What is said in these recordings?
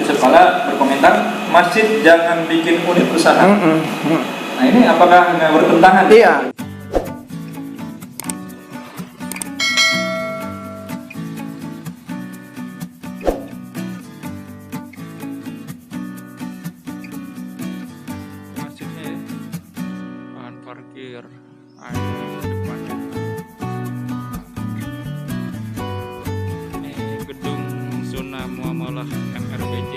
Yusuf Kala berkomentar, masjid jangan bikin unit usaha. Nah ini apakah nggak bertentangan? Iya. Masjidnya ya, bahan parkir, air depannya. Ini gedung zona muamalah MRBJ.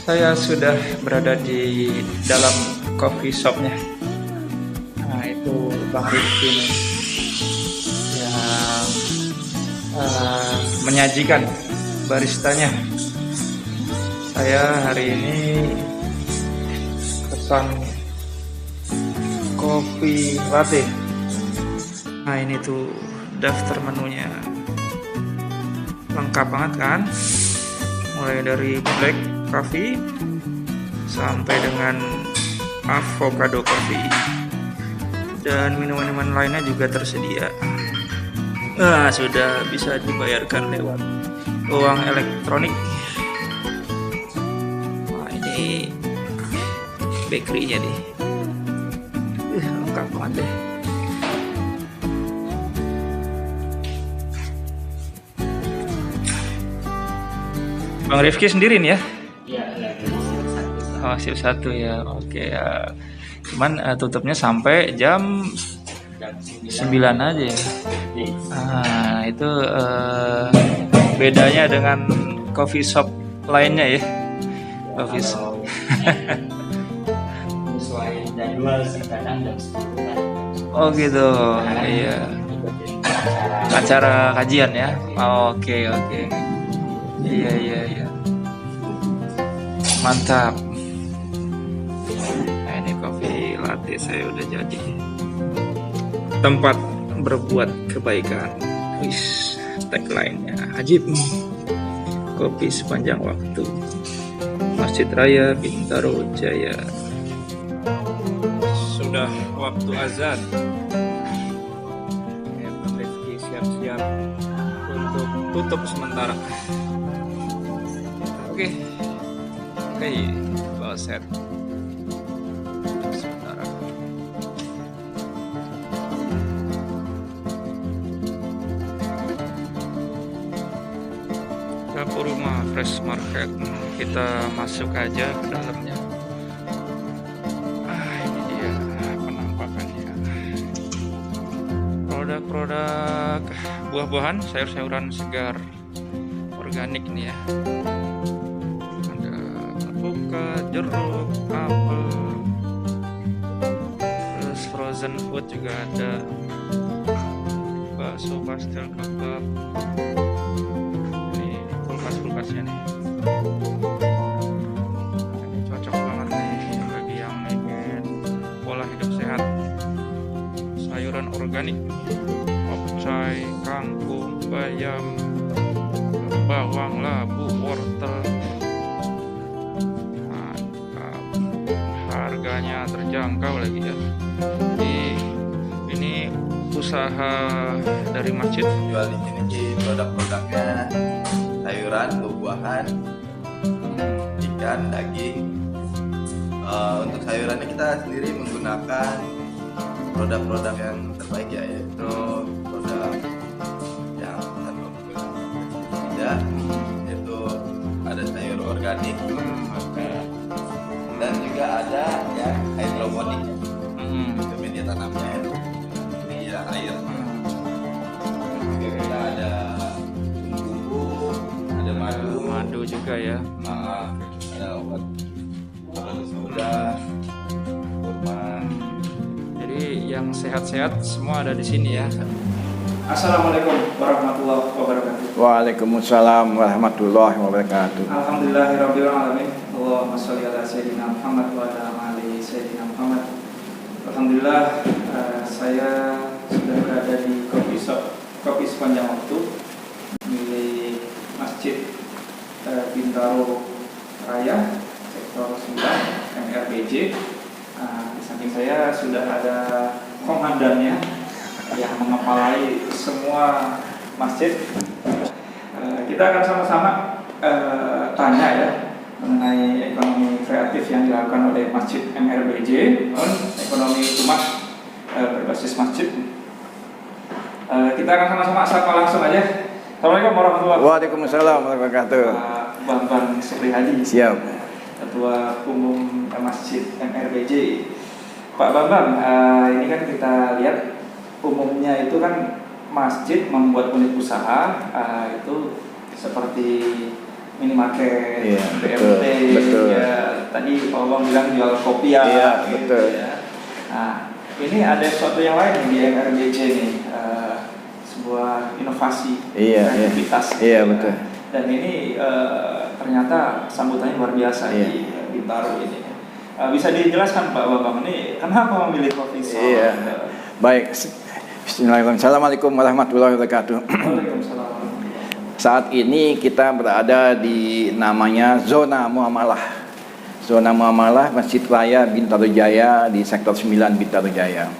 Saya sudah berada di dalam coffee shopnya. Nah itu Bang Rifki nih yang menyajikan baristanya. Saya hari ini pesan kopi latte. Nah ini tuh daftar menunya, lengkap banget kan, mulai dari black coffee sampai dengan avocado coffee, dan minuman-minuman lainnya juga tersedia. Nah, sudah bisa dibayarkan lewat uang elektronik. Wah, ini bakery-nya nih, lengkap banget deh. Bang Rifki sendiri nih ya? Oh, shift 1 ya. Oke ya. Cuman tutupnya sampai jam 9 aja ya. Nah, itu bedanya dengan coffee shop lainnya ya. Coffee shop. Sesuai jadwal sih, kadang jam 10 kan. Oh gitu. Iya. Acara kajian ya. Oke. Iya. Mantap. Nah, ini kopi latte saya udah jadi. Tempat berbuat kebaikan. Wis, tagline-nya ajib. Kopi sepanjang waktu. Masjid Raya Bintaro Jaya. Sudah waktu azan. Bang Rifki siap-siap untuk tutup sementara. Oke, bawa set sementara. Dapur rumah Fresh Market, kita masuk aja ke dalamnya. Ini dia penampakannya. Produk-produk buah-buahan, sayur-sayuran segar organik nih ya. Jeruk, apel, terus frozen food juga ada, bakso, pastel, kebab. Ini kulkas-kulkasnya nih. Ini cocok banget nih bagi yang ingin pola hidup sehat. Sayuran organik, pecai, kangkung, bayam, bawang, labu, wortel. Harganya terjangkau lagi ya. Ini usaha dari masjid. Jual di sini produk-produknya sayuran, buah-buahan, ikan, daging. Untuk sayurannya kita sendiri menggunakan produk-produk yang terbaik ya, yaitu produk yang tidak, yaitu ada sayur organik. Dan juga ada ya hidroponik, itu media tanamnya itu media air. Juga kita ada bumbu, ada madu juga ya. ada obat soda, kurma. Jadi yang sehat-sehat semua ada di sini ya. Assalamualaikum warahmatullahi wabarakatuh. Waalaikumsalam warahmatullahi wabarakatuh. Alhamdulillahirabbil alamin. Allahumma sholli ala sayyidina Muhammad wa ala ali sayyidina Muhammad. Alhamdulillah, saya sudah berada di coffee shop kopi sepanjang waktu milik Masjid Bintaro Raya sektor 9 MRBJ. Di samping saya sudah ada komandannya yang mengepalai semua masjid. Kita akan sama-sama tanya ya mengenai ekonomi kreatif yang dilakukan oleh Masjid MRBJ, ekonomi rumah berbasis masjid. Kita akan sama-sama sapa langsung aja. Assalamualaikum warahmatullahi wabarakatuh. Waalaikumsalam warahmatullahi wabarakatuh. Pak Bambang Suprihadi, Siap. Ketua Umum Masjid MRBJ. Pak Bambang, ini kan kita lihat umumnya itu kan masjid membuat unit usaha itu seperti minimarket, Iya, BMT, betul. ya tadi Pak Bambang bilang jual kopiah, Iya, gitu, betul. ya. Nah, ini ada sesuatu yang lain di MRBJ nih, sebuah inovasi, kreativitas. Iya, betul. Dan ini ternyata sambutannya luar biasa Iya. di Bintaro ini. Bisa dijelaskan Pak Bambang ini kenapa memilih coffee shop? Iya. Baik. Bismillahirrahmanirrahim. Assalamualaikum warahmatullahi wabarakatuh. Waalaikumsalam. Saat ini kita berada di namanya zona muamalah. Zona muamalah Masjid Raya Bintaro Jaya di sektor 9 Bintaro Jaya.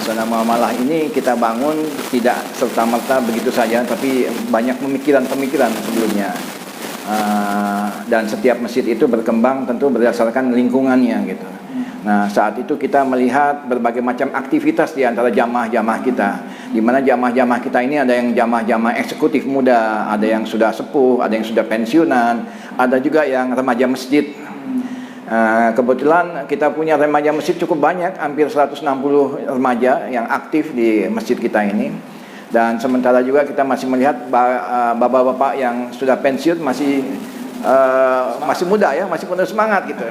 Zona muamalah ini kita bangun tidak serta-merta begitu saja, tapi banyak pemikiran-pemikiran sebelumnya. Dan setiap masjid itu berkembang tentu berdasarkan lingkungannya gitu. Nah, saat itu kita melihat berbagai macam aktivitas di antara jamaah-jamaah kita, di mana jamaah-jamaah kita ini ada yang jamaah-jamaah eksekutif muda, ada yang sudah sepuh, ada yang sudah pensiunan, ada juga yang remaja masjid. Kebetulan kita punya remaja masjid cukup banyak, hampir 160 remaja yang aktif di masjid kita ini. Dan sementara juga kita masih melihat bapak-bapak yang sudah pensiun masih muda ya, masih penuh semangat gitu.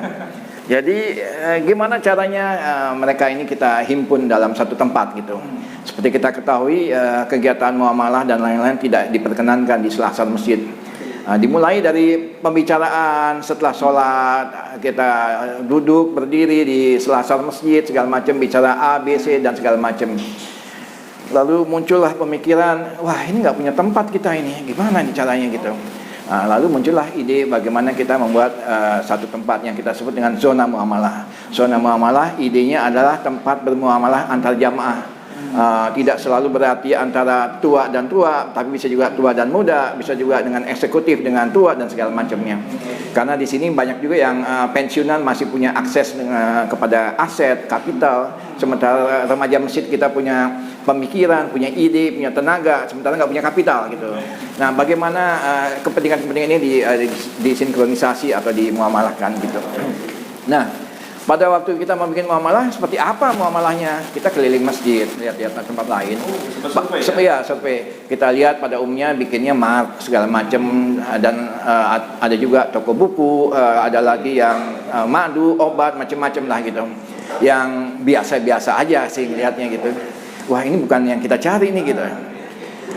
Jadi gimana caranya mereka ini kita himpun dalam satu tempat gitu. Seperti kita ketahui kegiatan muamalah dan lain-lain tidak diperkenankan di selasar masjid. Dimulai dari pembicaraan setelah sholat, kita duduk berdiri di selasar masjid segala macam, bicara A, B, C dan segala macam. Lalu muncullah pemikiran, wah ini nggak punya tempat kita ini, gimana nih caranya gitu. Lalu muncullah ide bagaimana kita membuat satu tempat yang kita sebut dengan zona muamalah. Zona muamalah idenya adalah tempat bermuamalah antar jamaah. Tidak selalu berarti antara tua dan tua, tapi bisa juga tua dan muda, bisa juga dengan eksekutif dengan tua dan segala macamnya. Karena di sini banyak juga yang pensiunan masih punya akses kepada aset, kapital, sementara remaja masjid kita punya pemikiran, punya ide, punya tenaga, sementara nggak punya kapital gitu. Nah, bagaimana kepentingan-kepentingan ini disinkronisasi atau dimuamalahkan gitu. Nah, pada waktu kita mau bikin muamalah, seperti apa muamalahnya? Kita keliling masjid, lihat-lihat tempat lain. Survei. Kita lihat pada umumnya bikinnya mart segala macam, dan ada juga toko buku, ada lagi yang madu, obat, macam-macam lah gitu. Yang biasa-biasa aja sih lihatnya gitu. Wah, ini bukan yang kita cari nih gitu.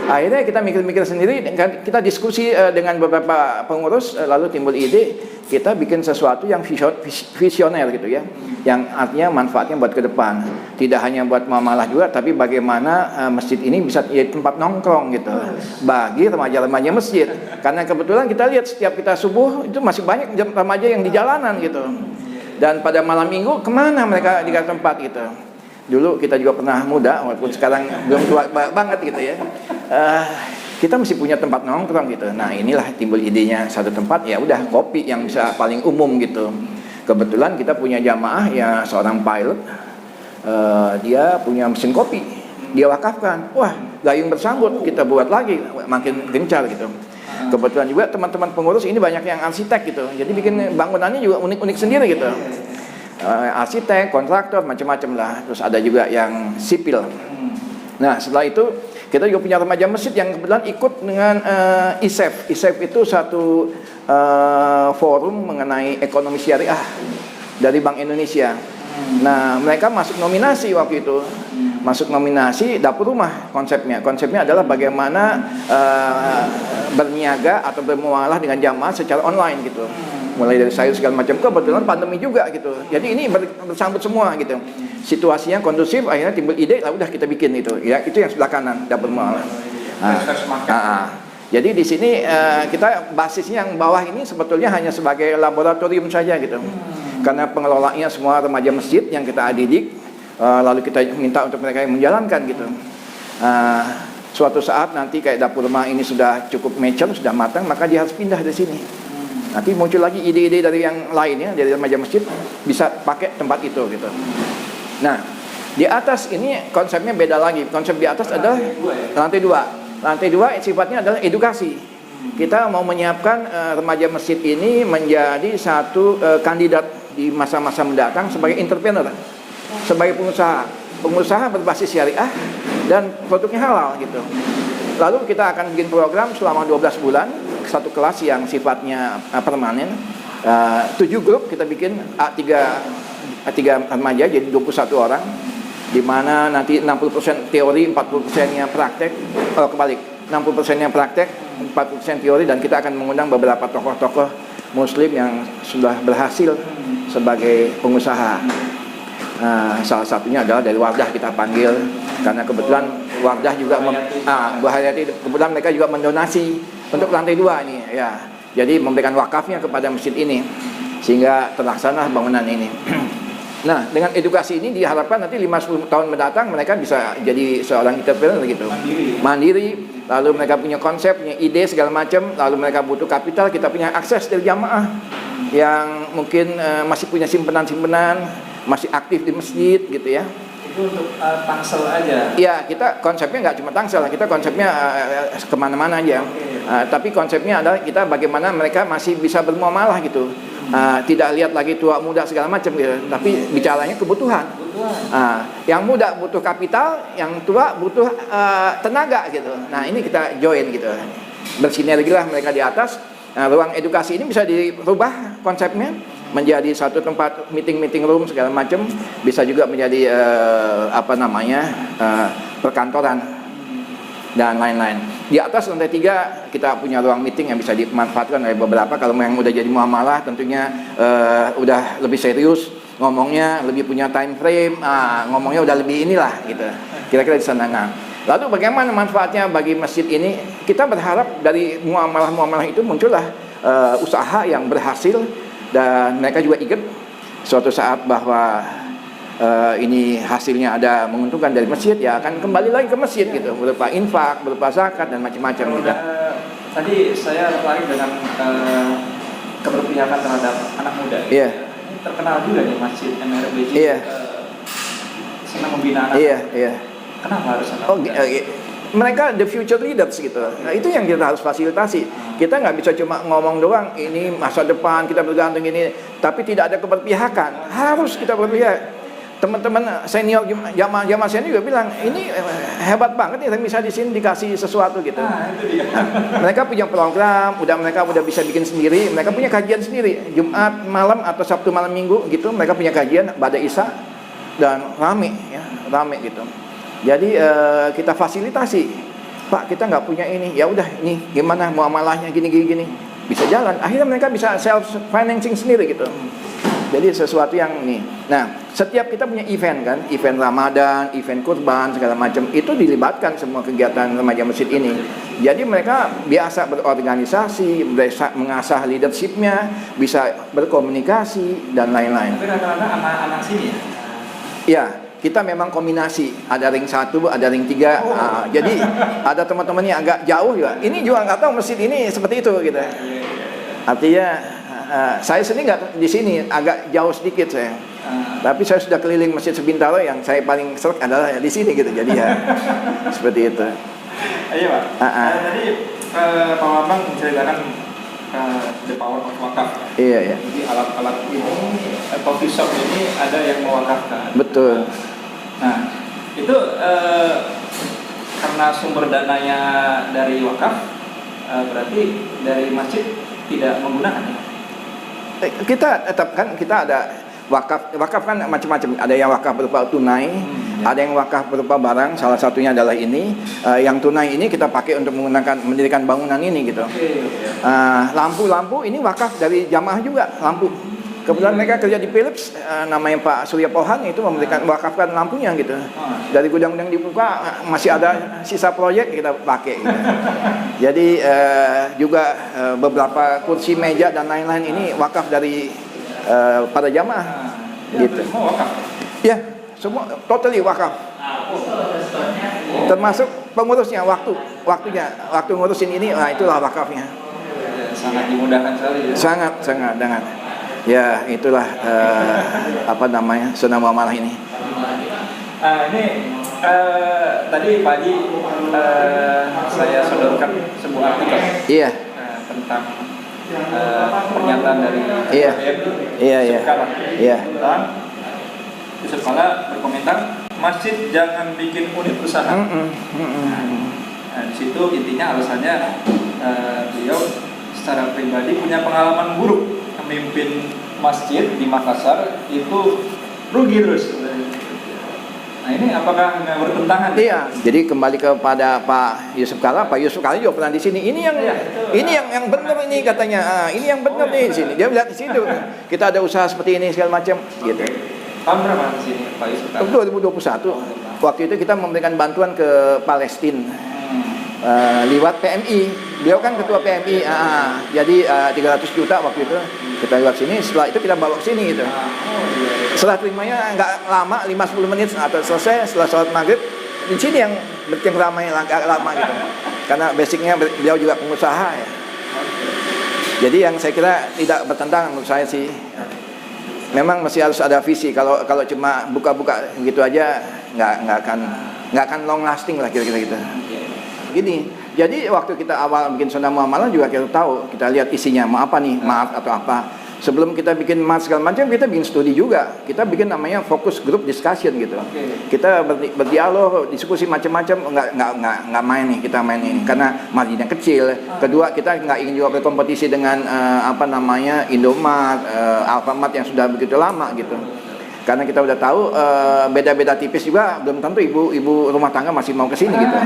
Akhirnya kita mikir-mikir sendiri, kita diskusi dengan beberapa pengurus, lalu timbul ide kita bikin sesuatu yang visioner gitu ya, yang artinya manfaatnya buat ke depan, tidak hanya buat muamalah juga, tapi bagaimana masjid ini bisa jadi tempat nongkrong gitu bagi remaja-remaja masjid. Karena kebetulan kita lihat setiap kita subuh itu masih banyak remaja yang di jalanan gitu, dan pada malam minggu kemana mereka di tempat gitu. Dulu kita juga pernah muda, walaupun sekarang belum tua banget gitu ya. Kita mesti punya tempat nongkrong gitu. Nah, inilah timbul idenya satu tempat, ya udah kopi yang bisa paling umum gitu. Kebetulan kita punya jamaah ya, seorang pilot, dia punya mesin kopi, dia wakafkan. Wah, gayung bersambut, kita buat lagi, makin gencar gitu. Kebetulan juga teman-teman pengurus ini banyak yang arsitek gitu, jadi bikin bangunannya juga unik-unik sendiri gitu. Arsitek, kontraktor, macam-macam lah. Terus ada juga yang sipil. Nah, setelah itu kita juga punya remaja masjid yang kebetulan ikut dengan ISEF. ISEF itu satu forum mengenai ekonomi syariah dari Bank Indonesia. Nah, mereka masuk nominasi waktu itu. Masuk nominasi dapur rumah konsepnya. Konsepnya adalah bagaimana berniaga atau bermuamalah dengan jamaah secara online gitu. Mulai dari sayur segala macam, kebetulan pandemi juga gitu. Jadi ini bersambut semua gitu. Situasinya kondusif, akhirnya timbul ide, lah udah kita bikin itu. Ya, itu yang sebelah kanan dapur muamalah. Jadi di sini kita basisnya yang bawah ini sebetulnya hanya sebagai laboratorium saja gitu. Karena pengelolanya semua remaja masjid yang kita didik, lalu kita minta untuk mereka yang menjalankan gitu. Suatu saat nanti kayak dapur rumah ini sudah cukup mature, sudah matang, maka dia harus pindah dari sini. Nanti muncul lagi ide-ide dari yang lainnya, dari remaja masjid bisa pakai tempat itu gitu. Nah, di atas ini konsepnya beda lagi. Konsep di atas adalah lantai 2. Lantai 2 sifatnya adalah edukasi. Kita mau menyiapkan remaja masjid ini menjadi satu kandidat di masa-masa mendatang sebagai entrepreneur, sebagai pengusaha berbasis syariah dan produknya halal gitu. Lalu kita akan bikin program selama 12 bulan, satu kelas yang sifatnya permanen, 7 grup kita bikin, tiga remaja jadi 21 orang, di mana nanti 60% teori, 40%-nya praktek, kebalik, 60%-nya praktek, 40% teori, dan kita akan mengundang beberapa tokoh-tokoh muslim yang sudah berhasil sebagai pengusaha. Salah satunya adalah dari Wardah kita panggil, karena kebetulan Wardah juga Bu Hayati, kebetulan mereka juga mendonasi untuk lantai 2 ini ya. Jadi memberikan wakafnya kepada masjid ini sehingga terlaksana bangunan ini. Nah, dengan edukasi ini diharapkan nanti 5-10 tahun mendatang mereka bisa jadi seorang entrepreneur gitu. Mandiri, lalu mereka punya konsep, punya ide segala macam, lalu mereka butuh kapital, kita punya akses dari jamaah yang mungkin masih punya simpenan-simpenan, masih aktif di masjid gitu ya. Itu untuk tangsel aja? Iya, kita konsepnya nggak cuma tangsel, kita konsepnya kemana-mana aja. Tapi konsepnya adalah kita bagaimana mereka masih bisa bermuamalah gitu. Tidak lihat lagi tua muda segala macam gitu, tapi bicaranya kebutuhan. Yang muda butuh kapital, yang tua butuh tenaga gitu. Nah, ini kita join gitu. Bersinergi lah mereka di atas. Ruang edukasi ini bisa dirubah konsepnya menjadi satu tempat meeting room segala macam, bisa juga menjadi perkantoran dan lain-lain. Di atas lantai 3 kita punya ruang meeting yang bisa dimanfaatkan oleh beberapa. Kalau yang udah jadi muamalah tentunya udah lebih serius ngomongnya, lebih punya time frame, ngomongnya udah lebih inilah gitu. Kira-kira di sana. Lalu bagaimana manfaatnya bagi masjid ini? Kita berharap dari muamalah-muamalah itu muncullah usaha yang berhasil, dan mereka juga ingat suatu saat bahwa ini hasilnya ada menguntungkan dari masjid, ya akan kembali lagi ke masjid gitu, berupa infak, berupa zakat dan macam-macam gitu. Tadi saya tertarik dengan keberpihakan terhadap anak muda. Iya. Ini terkenal juga nih Masjid MRBJ. Iya. Senang membina anak. Iya. Kenapa harus anak muda? Mereka the future leaders gitu. Nah, itu yang kita harus fasilitasi. Kita nggak bisa cuma ngomong doang, ini masa depan kita bergantung ini, tapi tidak ada keberpihakan. Harus kita berpihak. Teman-teman senior jamaah senior juga bilang, ini hebat banget nih bisa di sini dikasih sesuatu gitu. Itu dia. Mereka punya program, mereka udah bisa bikin sendiri, mereka punya kajian sendiri. Jumat malam atau Sabtu malam Minggu gitu, mereka punya kajian pada Isya, dan rame gitu. Jadi kita fasilitasi, Pak kita nggak punya ini, ya udah ini gimana muamalahnya gini, bisa jalan. Akhirnya mereka bisa self financing sendiri gitu. Jadi sesuatu yang ini. Nah, setiap kita punya event kan, event Ramadan, event kurban segala macam, itu dilibatkan semua kegiatan remaja masjid ini. Jadi mereka biasa berorganisasi, bisa mengasah leadershipnya, bisa berkomunikasi dan lain-lain. Tapi rata-rata anak-anak sini ya? Ya. Kita memang kombinasi, ada ring 1, ada ring 3. Jadi ada teman-teman yang agak jauh juga. Ini juga nggak tahu masjid ini seperti itu gitu. Artinya saya sendiri nggak di sini, agak jauh sedikit saya. Tapi saya sudah keliling Masjid Sebintaro, yang saya paling serak adalah di sini gitu. Jadi ya seperti itu. Iya Pak. Tadi Pak Bambang menceritakan the power of wakaf. Iya. Jadi alat-alat ini, coffee shop ini ada yang mewakafkan. Betul. Nah, itu karena sumber dananya dari wakaf, berarti dari masjid tidak menggunakan. Kita tetapkan, kita ada wakaf kan macam-macam. Ada yang wakaf berupa tunai, ada yang wakaf berupa barang. Salah satunya adalah ini. Yang tunai ini kita pakai untuk mendirikan bangunan ini gitu. Lampu-lampu ini wakaf dari jamaah juga, lampu. Kebetulan mereka kerja di Philips, namanya Pak Surya Pohan, itu memberikan wakafkan lampunya gitu. Dari gudang-gudang dibuka masih ada sisa proyek, kita pakai gitu. Jadi juga beberapa kursi, meja dan lain-lain ini wakaf dari pada jamaah gitu. Semua wakaf? Ya, semua totally wakaf. Itu ada store-nya termasuk pengurusnya, waktu ngurusin ini, nah itulah wakafnya. Ya, sangat dimudahkan sekali ya. Sangat dengan ya itulah sunnah muamalah ini. Ini tadi Pak Haji saya sodorkan sebuah artikel Iya. Tentang pernyataan dari Iya. Yusuf Kala. Iya. Tentang Yusuf Kala berkomentar, masjid jangan bikin unit usaha. Nah, di situ intinya alasannya beliau secara pribadi punya pengalaman buruk memimpin masjid di Makassar, itu rugi terus. Nah ini apakah nggak bertentangan? Iya. Jadi kembali kepada Pak Yusuf Kala juga pernah di sini. Ini yang benar ini katanya. Ini yang benar nih di sini. Dia lihat di situ. Kita ada usaha seperti ini segala macam gitu. Tahun berapa di sini Pak Yusuf Kala? 2021. Waktu itu kita memberikan bantuan ke Palestina. Lewat PMI, beliau kan ketua PMI, jadi 300 juta waktu itu kita lewat sini. Setelah itu kita bawa ke sini gitu. Setelah terimanya nggak lama, 5-10 menit atau selesai, setelah sholat maghrib di sini yang ramai agak lama gitu. Karena basicnya beliau juga pengusaha ya. Jadi yang saya kira tidak bertentangan menurut saya sih. Memang masih harus ada visi. Kalau cuma buka-buka gitu aja nggak akan long lasting lah kira-kira gitu. Gini, jadi waktu kita awal bikin sunnah muamalah juga kita tahu, kita lihat isinya mau apa nih, maaf atau apa. Sebelum kita bikin mat segala macam, kita bikin studi juga. Kita bikin namanya focus group discussion gitu. Kita berdialog, diskusi macam-macam, nggak main nih, kita main ini karena marginnya kecil. Kedua, kita nggak ingin juga berkompetisi dengan Indomaret, Alfamart yang sudah begitu lama gitu. Karena kita udah tahu beda-beda tipis juga, belum tentu ibu rumah tangga masih mau kesini gitu.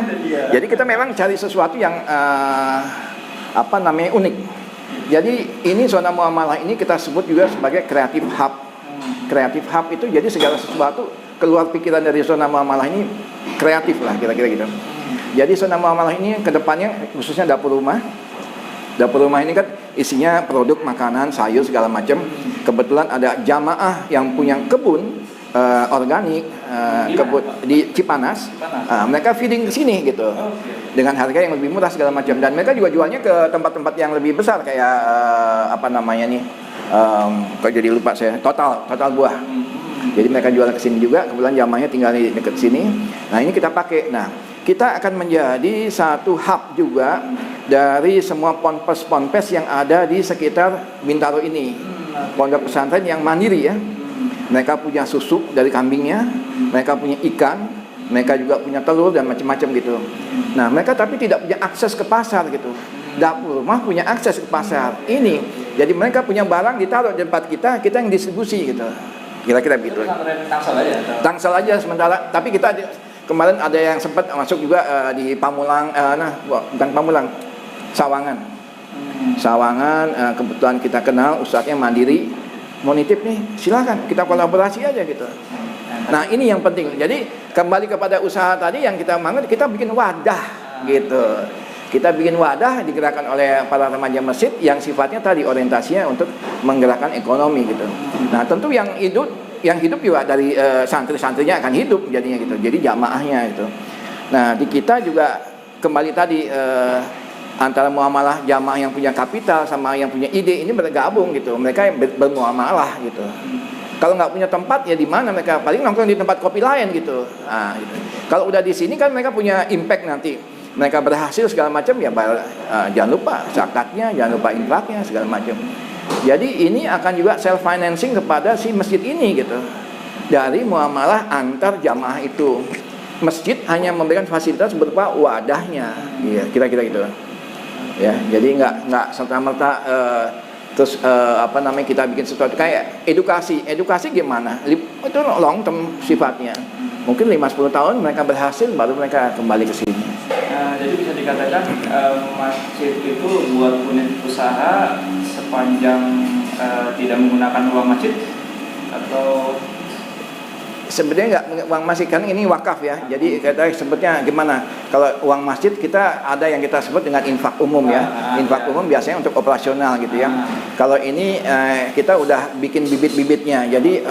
Jadi kita memang cari sesuatu yang unik. Jadi ini zona muamalah ini kita sebut juga sebagai creative hub. Creative hub itu jadi segala sesuatu keluar pikiran dari zona muamalah ini kreatif lah kira-kira gitu. Jadi zona muamalah ini kedepannya khususnya dapur rumah. Dapur rumah ini kan isinya produk makanan, sayur segala macam. Kebetulan ada jamaah yang punya kebun organik, kebun di Cipanas. Mereka feeding ke sini gitu. Dengan harga yang lebih murah segala macam, dan mereka juga jualnya ke tempat-tempat yang lebih besar kayak kok jadi lupa saya, total buah. Jadi mereka jual ke sini juga, kebetulan jamaahnya tinggal di dekat sini. Nah, ini kita pakai. Nah, kita akan menjadi satu hub juga dari semua ponpes yang ada di sekitar Bintaro ini. Pondok pesantren yang mandiri ya. Mereka punya susu dari kambingnya, mereka punya ikan, mereka juga punya telur dan macam-macam gitu. Nah, mereka tapi tidak punya akses ke pasar gitu. Dapur rumah punya akses ke pasar. Ini, jadi mereka punya barang ditaruh di tempat kita yang distribusi gitu. Kira-kira begitu. Tangsel aja sementara. Tapi kita kemarin ada yang sempat masuk juga di Pamulang, bukan Pamulang, Sawangan. Sawangan, kebetulan kita kenal ustadznya mandiri, mau nitip nih, silakan kita kolaborasi aja gitu. Nah, ini yang penting. Jadi kembali kepada usaha tadi yang kita bangun, kita bikin wadah gitu. Kita bikin wadah digerakkan oleh para remaja masjid yang sifatnya tadi orientasinya untuk menggerakkan ekonomi gitu. Nah, tentu yang hidup juga dari santri-santrinya akan hidup jadinya gitu. Jadi jamaahnya gitu. Nah, di kita juga kembali tadi antara muamalah jamaah yang punya kapital sama yang punya ide ini bergabung gitu. Mereka bermuamalah gitu. Kalau nggak punya tempat ya di mana mereka paling nongkrong di tempat kopi lain gitu. Nah, gitu. Kalau udah di sini kan mereka punya impact nanti. Mereka berhasil segala macam ya, jangan lupa zakatnya, jangan lupa infaknya segala macam. Jadi ini akan juga self financing kepada si masjid ini gitu. Dari muamalah antar jamaah itu. Masjid hanya memberikan fasilitas berupa wadahnya. Iya, kira-kira gitu. Ya, jadi nggak serta-merta kita bikin sesuatu kayak edukasi gimana itu long term sifatnya, mungkin 5-10 tahun mereka berhasil baru mereka kembali ke sini. Jadi bisa dikatakan masjid itu buat unit usaha sepanjang tidak menggunakan uang masjid, atau sebenarnya nggak uang masjid kan ini wakaf ya. Jadi kita sebutnya gimana? Kalau uang masjid kita ada yang kita sebut dengan infak umum ya. Infak umum biasanya untuk operasional gitu ya. Kalau ini kita udah bikin bibit-bibitnya. Jadi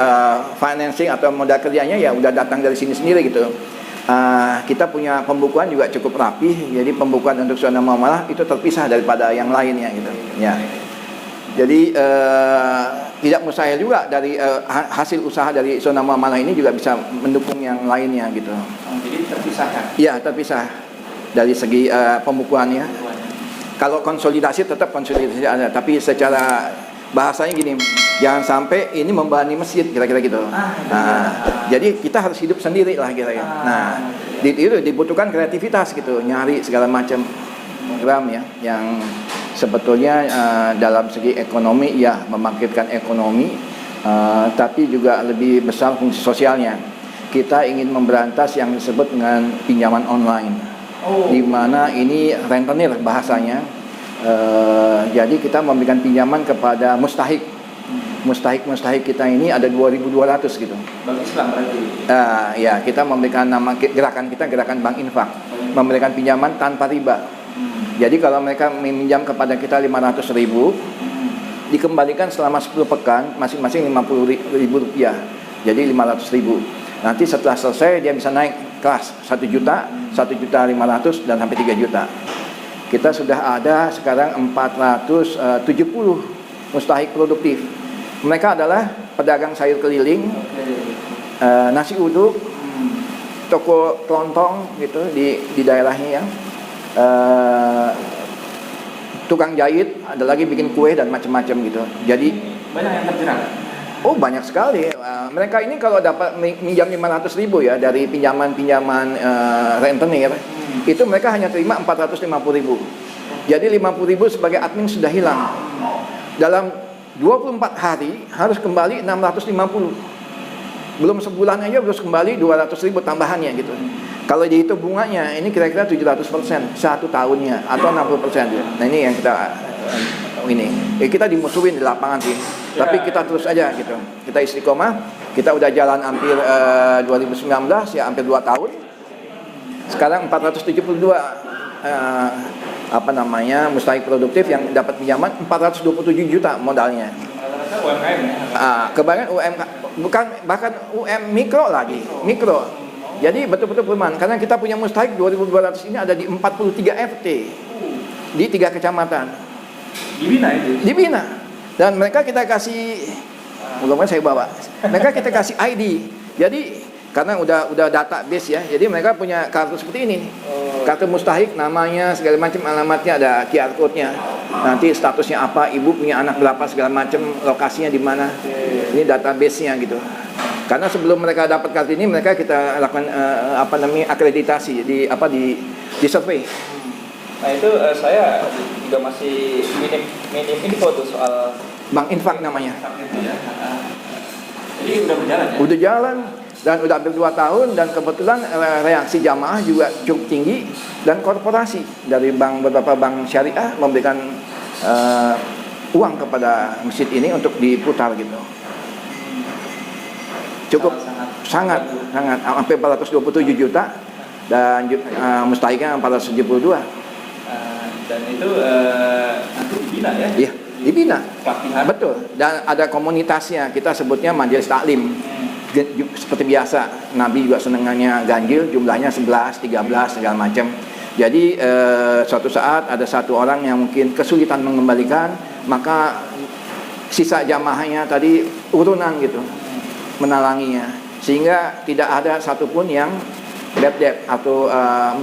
financing atau modal kerjanya ya udah datang dari sini sendiri gitu. kita punya pembukuan juga cukup rapi. Jadi pembukuan untuk zona muamalah itu terpisah daripada yang lainnya gitu. Ya. Jadi tidak mustahil juga dari hasil usaha dari zona muamalah ini juga bisa mendukung yang lainnya gitu. Jadi terpisahkan. Iya, terpisah dari segi pembukuannya. Kalau konsolidasi tetap konsolidasi ada, tapi secara bahasanya gini, jangan sampai ini membebani masjid kira-kira gitu. Jadi kita harus hidup sendiri lah kira-kira. Nah, itu dibutuhkan kreativitas gitu, nyari segala macam program ya yang sebetulnya dalam segi ekonomi ya membangkitkan ekonomi, tapi juga lebih besar fungsi sosialnya. Kita ingin memberantas yang disebut dengan pinjaman online, di mana ini rentenir bahasanya. Jadi kita memberikan pinjaman kepada mustahik kita ini ada 2.200 gitu. Bank Islam berarti. Ya, kita memberikan nama gerakan kita gerakan Bank Infak, memberikan pinjaman tanpa riba. Jadi kalau mereka meminjam kepada kita 500.000, dikembalikan selama 10 pekan masing-masing 50.000 rupiah. Jadi 500.000. Nanti setelah selesai dia bisa naik kelas 1 juta, 1.500.000 dan sampai 3 juta. Kita sudah ada sekarang 470 mustahik produktif. Mereka adalah pedagang sayur keliling, nasi uduk, toko kelontong gitu di daerahnya ya. Tukang jahit, ada lagi bikin kue dan macam-macam gitu. Jadi banyak yang terjerat. Oh, banyak sekali. Mereka ini kalau dapat minjam 500.000 ya dari pinjaman rentenir, itu mereka hanya terima 450.000. Jadi 50.000 sebagai admin sudah hilang. Dalam 24 hari harus kembali 650. Belum sebulan aja harus kembali 200.000 tambahannya gitu. Kalau dihitung bunganya ini kira-kira 700% satu tahunnya atau 60%. Nah ini yang kita kita dimusuhin di lapangan sih. Tapi kita terus aja gitu. Kita istiqomah. Kita udah jalan hampir 2019 ya hampir 2 tahun. Sekarang 472 mustahik produktif yang dapat pinjaman 427 juta modalnya. Rata-rata UMKM ya. Kebanyakan UMKM, bukan bahkan mikro lagi, mikro. Jadi betul-betul perumahan karena kita punya mustahik 2.200 ini ada di 43 RT di 3 kecamatan. Dibina itu. Dibina. Dan mereka kita kasih mudah-mudahan saya bawa. Mereka kita kasih ID. Jadi karena udah database ya. Jadi mereka punya kartu seperti ini. Kartu mustahik namanya segala macam, alamatnya ada QR code-nya. Nanti statusnya apa, ibu punya anak berapa segala macam, lokasinya di mana. Ini database-nya gitu. Karena sebelum mereka dapat kartu ini mereka kita lakukan akreditasi di survei. Nah itu saya juga masih minim info tuh soal Bank Infak namanya. itu ya. Jadi udah berjalan ya? Udah jalan dan udah hampir 2 tahun dan kebetulan reaksi jamaah juga cukup tinggi dan korporasi dari beberapa bank syariah memberikan uang kepada masjid ini untuk diputar gitu. Cukup sangat hampir 427 juta dan mustahiknya 472. Dan itu nanti dibina ya? Iya, dibina. Pelatihan. Betul. Dan ada komunitasnya, kita sebutnya majelis taklim. Seperti biasa, Nabi juga senengannya ganjil, jumlahnya 11, 13 segala macam. Jadi suatu saat ada satu orang yang mungkin kesulitan mengembalikan, maka sisa jamaahnya tadi urunan gitu menalanginya, sehingga tidak ada satupun yang bad debt atau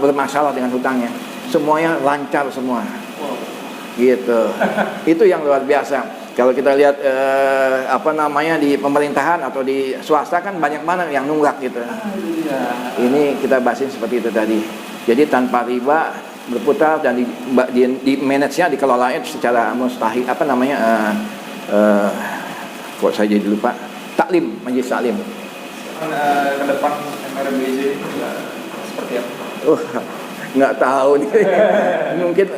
bermasalah dengan hutangnya. Semuanya lancar semua. Gitu. Itu yang luar biasa. Kalau kita lihat di pemerintahan atau di swasta kan banyak mana yang nunggak gitu. Ini kita bahasin seperti itu tadi. Jadi tanpa riba berputar dan di manage-nya dikelolanya secara mustahik kok saya jadi lupa. Taklim, majelis taklim. Ke depan MRBJ seperti apa? Nggak tahu nih. Mungkin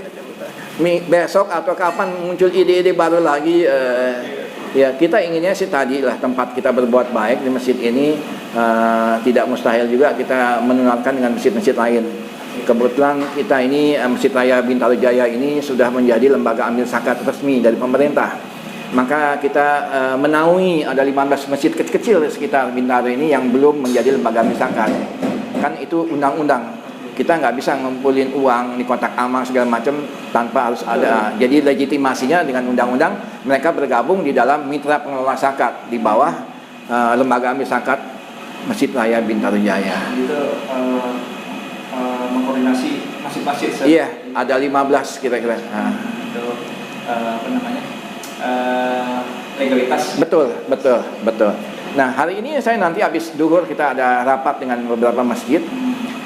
besok atau kapan muncul ide-ide baru lagi. Ya kita inginnya sih tadi lah tempat kita berbuat baik di masjid ini tidak mustahil juga kita menularkan dengan masjid-masjid lain. Kebetulan kita ini Masjid Raya Bintaro Jaya ini sudah menjadi lembaga amil zakat resmi dari pemerintah. Maka kita menaungi ada 15 masjid kecil-kecil di sekitar Bintaro ini yang belum menjadi lembaga amil zakat. kan itu undang-undang. Kita nggak bisa ngumpulin uang di kotak amal segala macam tanpa harus ada. Jadi legitimasinya dengan undang-undang mereka bergabung di dalam mitra pengelola zakat di bawah lembaga amil zakat Masjid Raya Bintaro Jaya. Itu mengkoordinasi masjid-masjid. Iya, ada 15 kira-kira. Itu apa namanya? Legalitas. Betul. Nah, hari ini saya nanti habis duhur kita ada rapat dengan beberapa masjid.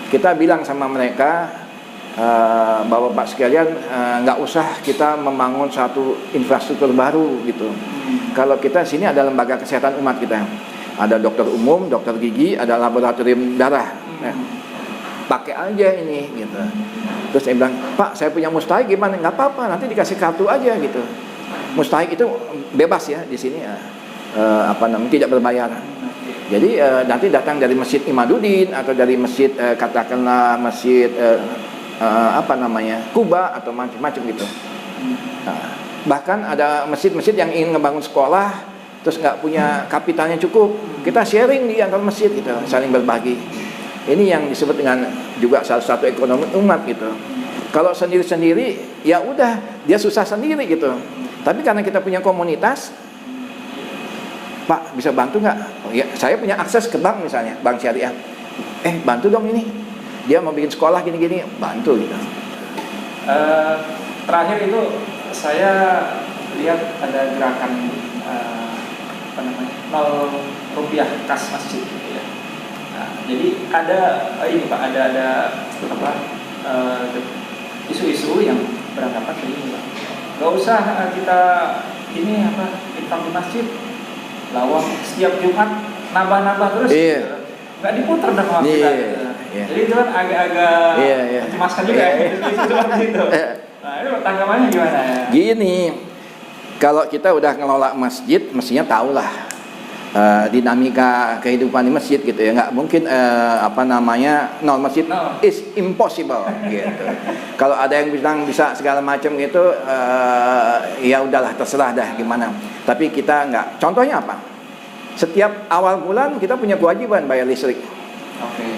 Kita bilang sama mereka, Bapak-bapak sekalian, nggak usah kita membangun satu infrastruktur baru gitu. Kalau kita sini ada lembaga kesehatan umat kita, ada dokter umum, dokter gigi, ada laboratorium darah. Pakai aja ini gitu. Terus saya bilang, Pak, saya punya mustahik gimana? Nggak apa-apa, nanti dikasih kartu aja gitu. Mustahik itu bebas ya di sini ya. Tidak berbayar. Jadi nanti datang dari Masjid Imaduddin atau dari masjid katakanlah masjid Kuba atau macam-macam gitu. Bahkan ada masjid-masjid yang ingin ngebangun sekolah terus nggak punya kapitalnya cukup, kita sharing di antar masjid gitu, saling berbagi. Ini yang disebut dengan juga salah satu ekonomi umat gitu. Kalau sendiri-sendiri ya udah dia susah sendiri gitu. Tapi karena kita punya komunitas, Pak bisa bantu nggak? Oh, ya, saya punya akses ke bank misalnya, bank syariah. Bantu dong ini. Dia mau bikin sekolah gini-gini, bantu gitu. Terakhir itu saya lihat ada gerakan 0 rupiah kas masjid gitu ya. Nah, jadi ada ini Pak, ada isu-isu yang beranggapan begini Pak. Gak usah kita infak di masjid. Lawang setiap Jumat nambah-nambah terus, nggak diputar dong sama kita. Jadi itu kan agak-agak mencemaskan juga seperti itu. Nah, itu tanggapannya gimana ya? Gini, kalau kita udah ngelola masjid, mestinya tahulah dinamika kehidupan di masjid gitu ya. Nggak mungkin nol masjid is impossible gitu. Kalau ada yang bilang bisa segala macam gitu, ya udahlah terserah dah gimana. Tapi kita nggak. Contohnya apa? Setiap awal bulan kita punya kewajiban bayar listrik,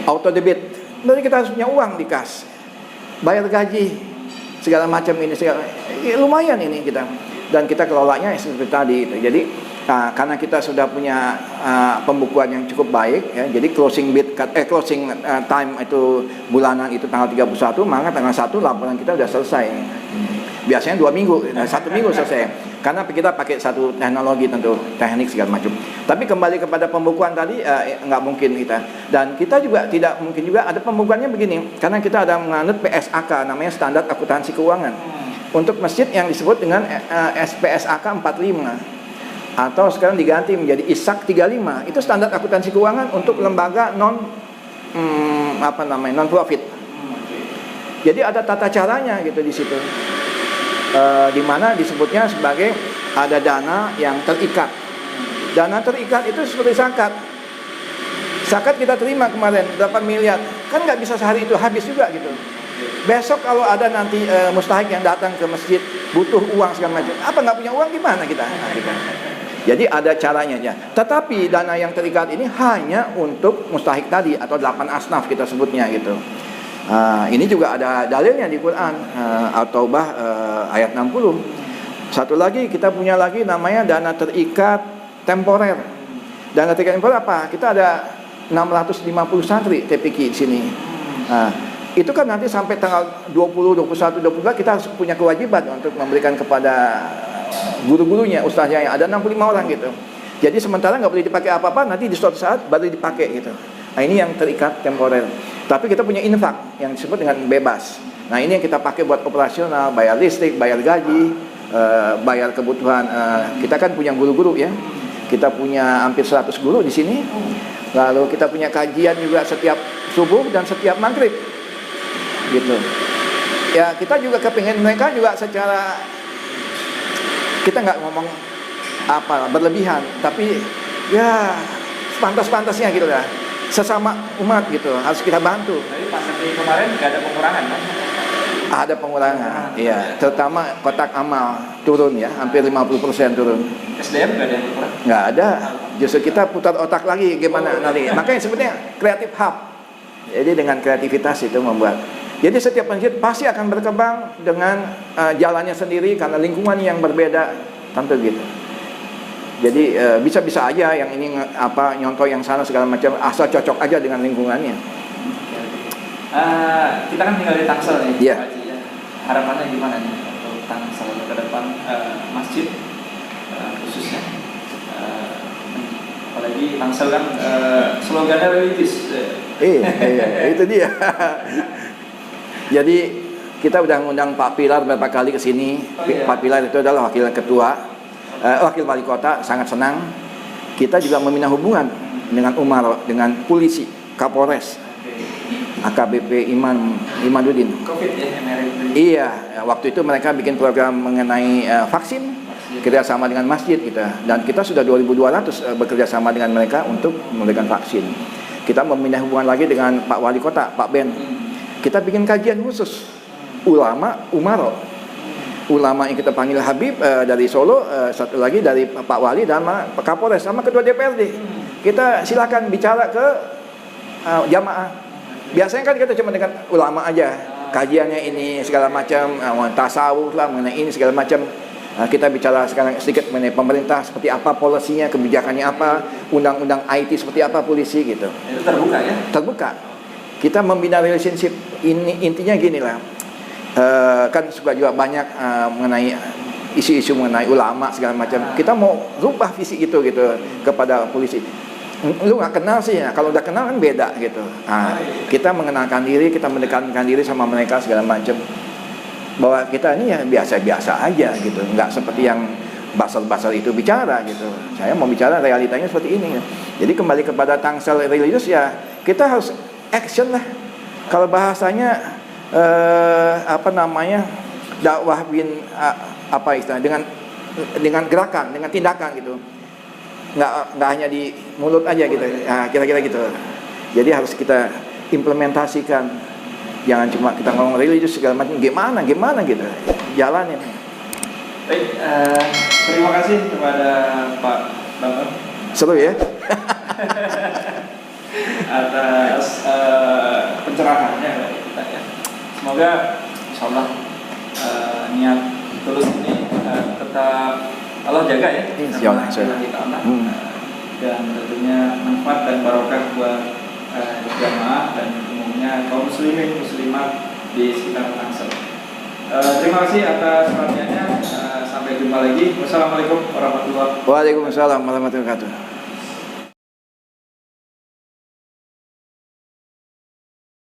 auto debit. Berarti kita harus punya uang di kas, bayar gaji, segala macam ini lumayan ini kita. Dan kita kelolanya seperti tadi itu. Jadi karena kita sudah punya pembukuan yang cukup baik ya, jadi closing time itu bulanan itu tanggal 31, maka tanggal 1 laporan kita sudah selesai. Biasanya 2 minggu, 1 minggu selesai. Karena kita pakai satu teknologi tentu, teknik segala macam. Tapi kembali kepada pembukuan tadi, nggak mungkin kita. Dan kita juga tidak mungkin juga ada pembukuannya begini, karena kita ada menganut PSAK, namanya Standar Akuntansi Keuangan. Untuk masjid yang disebut dengan SPSAK 45 atau sekarang diganti menjadi ISAK 35, itu standar akuntansi keuangan untuk lembaga non profit. Jadi ada tata caranya gitu di situ. Di mana disebutnya sebagai ada dana yang terikat. Dana terikat itu seperti zakat. Zakat kita terima kemarin 8 miliar, kan nggak bisa sehari itu habis juga gitu. Besok kalau ada nanti mustahik yang datang ke masjid butuh uang segala macam, apa nggak punya uang gimana kita? Jadi ada caranya aja. Tetapi dana yang terikat ini hanya untuk mustahik tadi atau 8 asnaf kita sebutnya gitu. Ini juga ada dalilnya di Quran, At-Taubah ayat 60. Satu lagi kita punya lagi namanya dana terikat temporer. Dana terikat temporer apa? Kita ada 650 santri TPQ di sini. Itu kan nanti sampai tanggal 20, 21, 22 kita harus punya kewajiban untuk memberikan kepada guru-gurunya, ustaznya yang ada 65 orang gitu. Jadi sementara nggak boleh dipakai apa-apa, nanti di suatu saat baru dipakai gitu. Nah ini yang terikat temporer. Tapi kita punya infak yang disebut dengan bebas. Nah ini yang kita pakai buat operasional, bayar listrik, bayar gaji, bayar kebutuhan. Kita kan punya guru-guru ya. Kita punya hampir 100 guru di sini. Lalu kita punya kajian juga setiap subuh dan setiap maghrib. Gitu. Ya kita juga kepingin mereka juga secara, kita nggak ngomong berlebihan, tapi ya pantas-pantasnya gitu lah. Sesama umat gitu harus kita bantu. Jadi pandemi kemarin nggak ada pengurangan kan? Ada pengurangan, iya. Terutama kotak amal turun ya, hampir 50% turun. SDM nggak ada yang berkurang? Nggak ada. Justru kita putar otak lagi gimana nanti. Makanya sebetulnya creative hub. Jadi dengan kreativitas itu membuat. Jadi setiap masjid pasti akan berkembang dengan jalannya sendiri karena lingkungan yang berbeda, tentu gitu. Jadi bisa-bisa aja yang ini nyontoh yang sana segala macam, asal cocok aja dengan lingkungannya. Kita kan tinggal di Tangsel nih, Iya. Pak Haji, ya. Harapannya gimana nih untuk Tangsel ke depan, masjid khususnya? Apalagi Tangsel kan slogannya religius. Iya, itu dia. Jadi kita udah ngundang Pak Pilar beberapa kali ke sini. Oh, iya. Pak Pilar itu adalah wakil ketua, wakil wali kota, sangat senang. Kita juga membina hubungan dengan Umaro, dengan polisi, Kapolres, AKBP Imaduddin. Covid ya, MRI. Iya, waktu itu mereka bikin program mengenai vaksin, kerjasama dengan masjid kita, dan kita sudah 2.200 bekerja sama dengan mereka untuk memberikan vaksin. Kita membina hubungan lagi dengan Pak Wali Kota, Pak Ben. Kita bikin kajian khusus ulama Umaro. Ulama yang kita panggil Habib dari Solo, satu lagi dari Pak Wali dan Pak Kapolres sama Ketua DPRD. Kita silakan bicara ke jamaah. Biasanya kan kita cuma dengan ulama aja, kajiannya ini segala macam, tasawuf lah mengenai ini segala macam. Kita bicara sekarang sedikit mengenai pemerintah seperti apa polisinya, kebijakannya apa, undang-undang IT seperti apa polisi gitu. Itu terbuka ya? Terbuka. Kita membina relationship ini, intinya gini lah. Kan suka juga banyak mengenai isu-isu mengenai ulama segala macam. Kita mau rubah visi gitu kepada polisi. Lu nggak kenal sih, ya. Kalau udah kenal kan beda gitu. Kita mengenalkan diri, kita mendekatkan diri sama mereka segala macam. Bahwa kita ini ya biasa-biasa aja gitu, nggak seperti yang basal-basal itu bicara gitu. Saya mau bicara realitanya seperti ini. Jadi kembali kepada Tangsel religius ya, kita harus action lah. Kalau bahasanya dakwah dengan gerakan, dengan tindakan gitu. Nggak hanya di mulut aja gitu. Kira-kira gitu. Jadi harus kita implementasikan. Jangan cuma kita ngomong religius segala macam, gimana gitu. Jalanin. Baik, terima kasih kepada Pak Bambang. Seru ya? Atas pencerahannya dari kita ya. Semoga insyaallah niat tulus ini tetap Allah jaga ya. Insyaallah. Dan tentunya manfaat dan barokah buat jamaah dan umumnya kaum muslimin muslimat di sekitar Tangsel. Terima kasih atas perhatiannya. Sampai jumpa lagi. Wassalamualaikum warahmatullahi wabarakatuh. Waalaikumsalam warahmatullahi wabarakatuh.